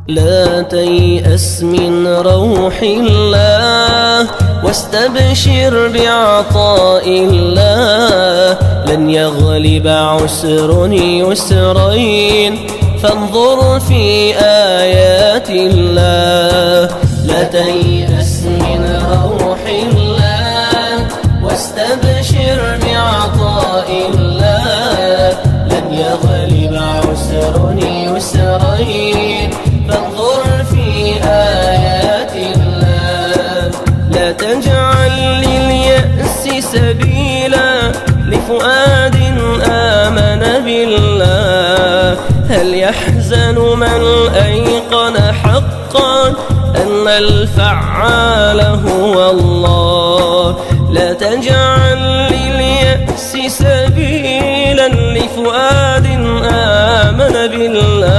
لا تيأس من روح الله واستبشر بعطاء الله، لن يغلب عسر يسرين فانظر في آيات الله. لا تيأس من روح الله واستبشر بعطاء الله، لن يغلب عسر يسرين فانظر في آيات الله. لا تجعل لليأس سبيلا لفؤاد آمن بالله، هل يحزن من أيقن حقا أن الفعال هو الله. لا تجعل لليأس سبيلا لفؤاد آمن بالله.